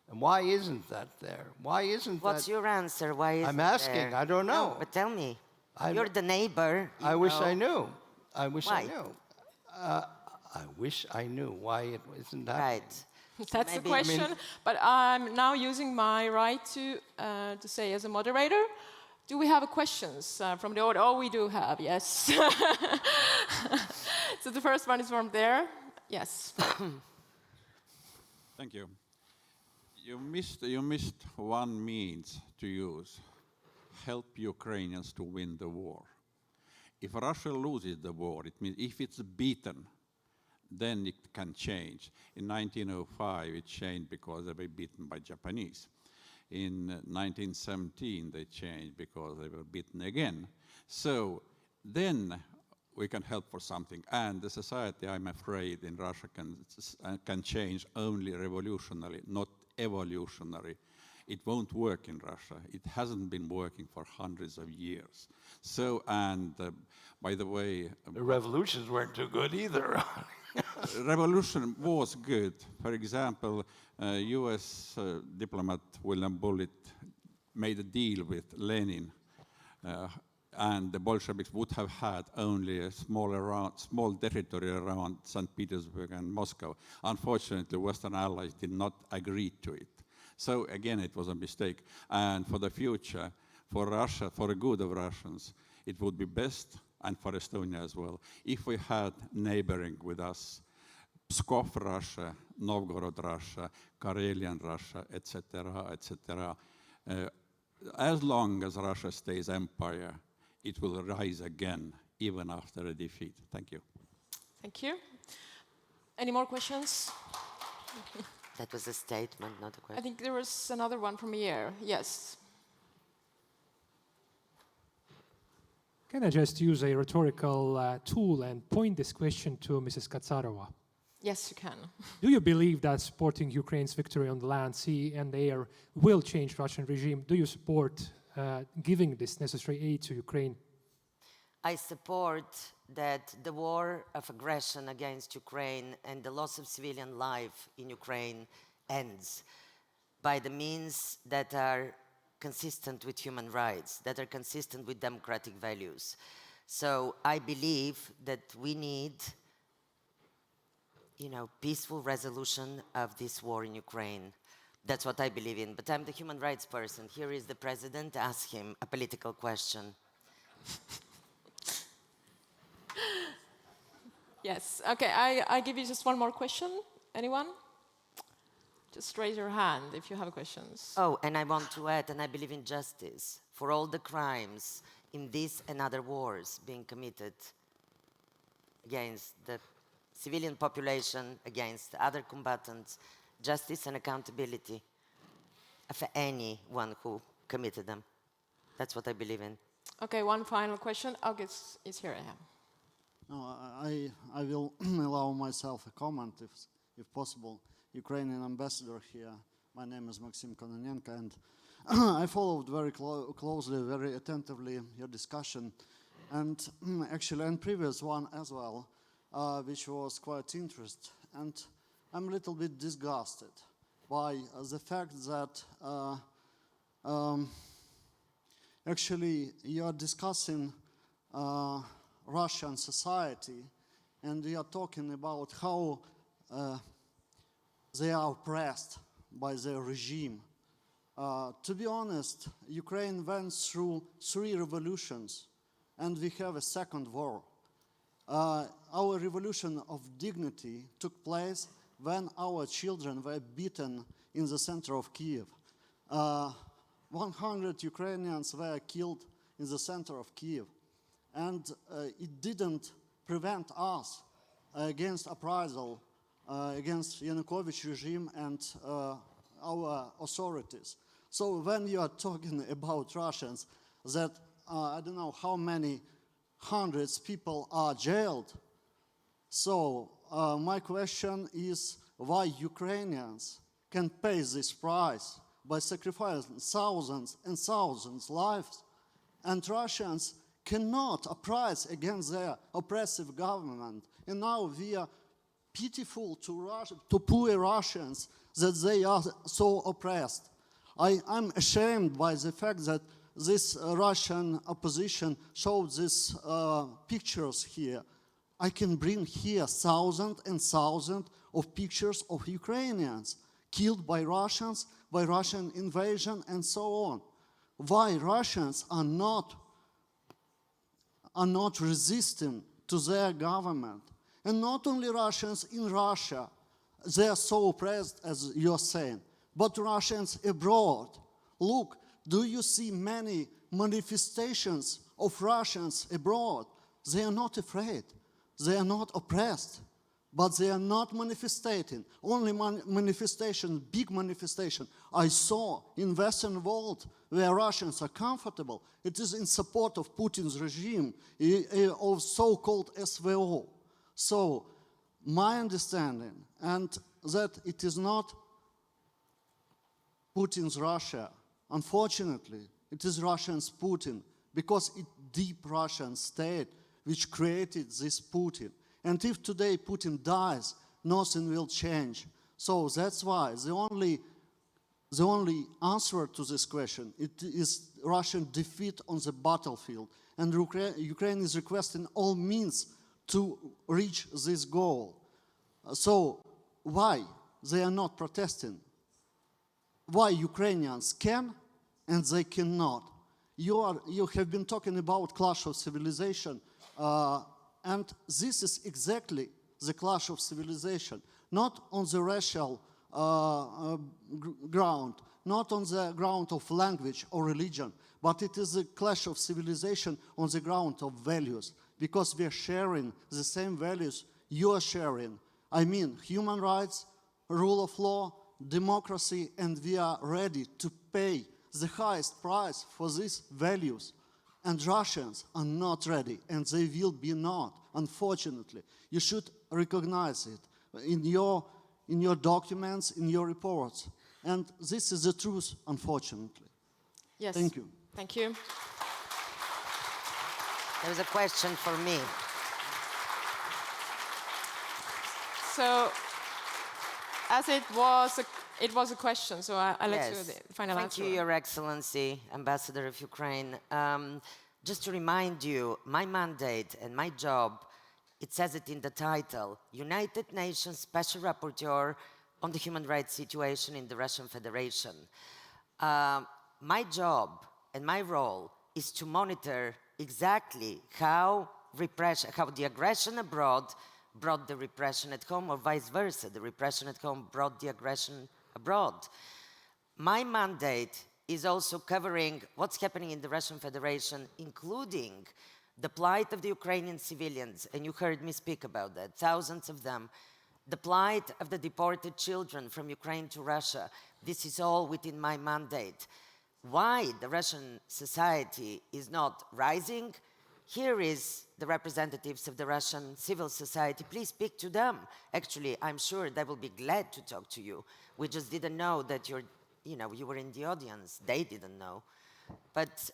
And why isn't that there? Why isn't What's that? your answer? Why is I'm it asking. there? I don't know. No, but tell me. I'm- You're the neighbor. I wish I knew. I wish I Why? knew. I wish I knew why it isn't happening. Right. That's the Maybe- question. But I'm now using my right to say as a moderator, do we have questions from the audience? Oh, we do have, yes. So the first one is from there. Yes. Thank you. You missed one means to use. Help Ukrainians to win the war. If Russia loses the war, it means if it's beaten, then it can change. In 1905, it changed because they were beaten by Japanese. In 1917, they changed because they were beaten again. So then we can help for something. And the society, I'm afraid, in Russia can change only revolutionary, not evolutionary. It won't work in Russia. It hasn't been working for hundreds of years. So, and by the way... The revolutions weren't too good either. Revolution was good. For example, US diplomat William Bullitt made a deal with Lenin, and the Bolsheviks would have had only a small territory around St. Petersburg and Moscow. Unfortunately, Western allies did not agree to it. So again, it was a mistake. And for the future, for Russia, for the good of Russians, it would be best, and for Estonia as well, if we had neighboring with us, Pskov Russia, Novgorod Russia, Karelian Russia, etc., etc. As long as Russia stays empire, it will rise again, even after a defeat. Thank you. Thank you. Any more questions? That was a statement, not a I question. think there was another one from here. Yes. Can I just use a rhetorical tool and point this question to Mrs. Katzarova? Yes, you can. Do you believe that supporting Ukraine's victory on the land, sea and air will change Russian regime? Do you support giving this necessary aid to Ukraine? I support that the war of aggression against Ukraine and the loss of civilian life in Ukraine ends by the means that are consistent with human rights, that are consistent with democratic values. So I believe that we need, peaceful resolution of this war in Ukraine. That's what I believe in. But I'm the human rights person. Here is the president. Ask him a political question. Yes. Okay, I give you just one more question. Anyone? Just raise your hand if you have questions. Oh, and I want to add, and I believe in justice for all the crimes in this and other wars being committed against the civilian population, against other combatants, justice and accountability for anyone who committed them. That's what I believe in. Okay, one final question. August is here. Yeah. No, I will allow myself a comment, if possible. Ukrainian ambassador here. My name is Maxim Kononenko, and I followed very closely, very attentively your discussion, and actually, and previous one as well, which was quite interesting. And I'm a little bit disgusted by the fact that actually you are discussing Russian society, and we are talking about how they are oppressed by their regime. To be honest, Ukraine went through 3 revolutions, and we have a second war. Our revolution of dignity took place when our children were beaten in the center of Kiev. 100 Ukrainians were killed in the center of Kiev. And it didn't prevent us against uprisal, against Yanukovych regime and our authorities. So when you are talking about Russians, that I don't know how many hundreds people are jailed. So my question is why Ukrainians can pay this price by sacrificing thousands and thousands lives, and Russians cannot uprise against their oppressive government. And now we are pitiful to poor Russians that they are so oppressed. I'm ashamed by the fact that this Russian opposition showed these pictures here. I can bring here thousands and thousands of pictures of Ukrainians killed by Russians, by Russian invasion, and so on. Why Russians are not resisting to their government? And not only Russians in Russia, they are so oppressed, as you're saying, but Russians abroad. Look, do you see many manifestations of Russians abroad? They are not afraid. They are not oppressed, but they are not manifesting. Only manifestation, big manifestation, I saw in Western world where Russians are comfortable. It is in support of Putin's regime, of so-called SVO. So, my understanding, and that it is not Putin's Russia. Unfortunately, it is Russian's Putin, because it's deep Russian state which created this Putin. And if today Putin dies, nothing will change. So that's why the only answer to this question, it is Russian defeat on the battlefield. And Ukraine is requesting all means to reach this goal. So why they are not protesting? Why Ukrainians can and they cannot? You have been talking about clash of civilization, and this is exactly the clash of civilization, not on the racial ground, not on the ground of language or religion, but it is a clash of civilization on the ground of values, because we are sharing the same values you are sharing. I mean, human rights, rule of law, democracy, and we are ready to pay the highest price for these values. And Russians are not ready, and they will be not, unfortunately. You should recognize it in your documents, in your reports. And this is the truth, unfortunately. Yes. Thank you. Thank you. There's a question for me. So, as it was a question, so I'll let you the final answer. Thank you, Your Excellency, Ambassador of Ukraine. Just to remind you, my mandate and my job, it says it in the title, United Nations Special Rapporteur on the Human Rights Situation in the Russian Federation. My job and my role is to monitor exactly how the aggression abroad brought the repression at home, or vice versa, the repression at home brought the aggression abroad. My mandate is also covering what's happening in the Russian Federation, including the plight of the Ukrainian civilians, and you heard me speak about that, thousands of them, the plight of the deported children from Ukraine to Russia. This is all within my mandate. Why the Russian society is not rising? Here is the representatives of the Russian civil society. Please speak to them. Actually, I'm sure they will be glad to talk to you. We just didn't know that you were in the audience. They didn't know. But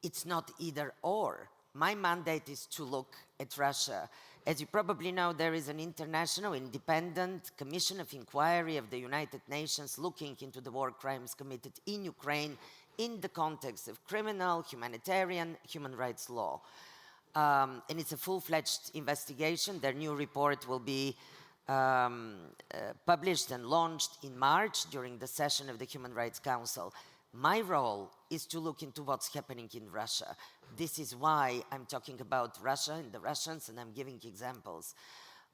it's not either or. My mandate is to look at Russia. As you probably know, there is an international independent commission of inquiry of the United Nations looking into the war crimes committed in Ukraine in the context of criminal, humanitarian, human rights law. And it's a full-fledged investigation. Their new report will be published and launched in March during the session of the Human Rights Council. My role is to look into what's happening in Russia. This is why I'm talking about Russia and the Russians, and I'm giving examples.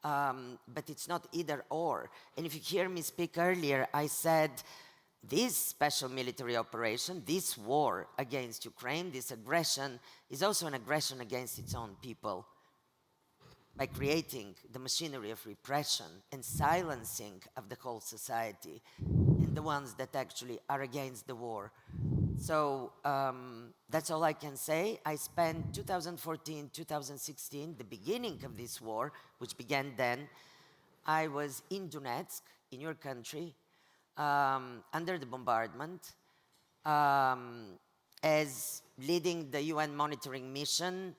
But it's not either or. And if you hear me speak earlier, I said this special military operation, this war against Ukraine, this aggression, is also an aggression against its own people by creating the machinery of repression and silencing of the whole society and the ones that actually are against the war. So that's all I can say. I spent 2014, 2016, the beginning of this war, which began then. I was in Donetsk, in your country, under the bombardment, as leading the UN monitoring mission.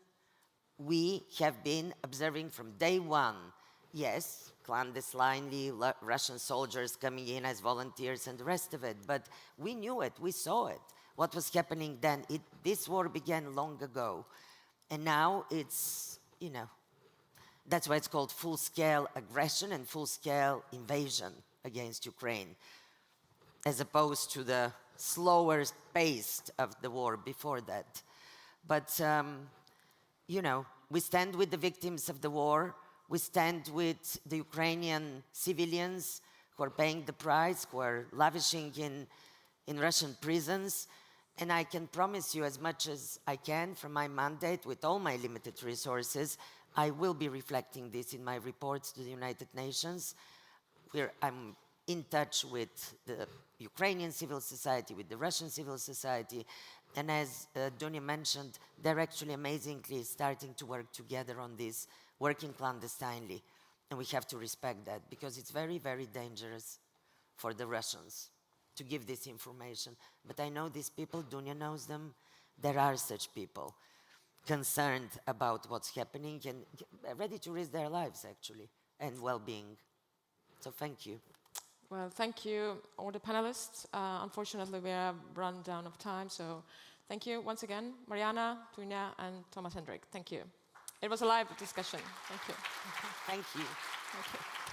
We have been observing from day one yes, clandestinely, Russian soldiers coming in as volunteers and the rest of it, but we knew it, we saw it, what was happening then. This war began long ago, and now it's, you know, that's why it's called full-scale aggression and full-scale invasion against Ukraine, as opposed to the slower pace of the war before that. But, you know, we stand with the victims of the war. We stand with the Ukrainian civilians who are paying the price, who are lavishing in Russian prisons. And I can promise you, as much as I can from my mandate, with all my limited resources, I will be reflecting this in my reports to the United Nations. I'm in touch with the Ukrainian civil society, with the Russian civil society, and as DUNJA mentioned, they're actually amazingly starting to work together on this, working clandestinely. And we have to respect that, because it's very, very dangerous for the Russians to give this information. But I know these people, DUNJA knows them, there are such people concerned about what's happening and ready to risk their lives, actually, and well-being. So thank you. Well, thank you, all the panelists. Unfortunately, we have run down of time, so thank you once again, MARIANA, DUNJA, and TOOMAS HENDRIK. Thank you. It was a live discussion. Thank you. Thank you. Thank you.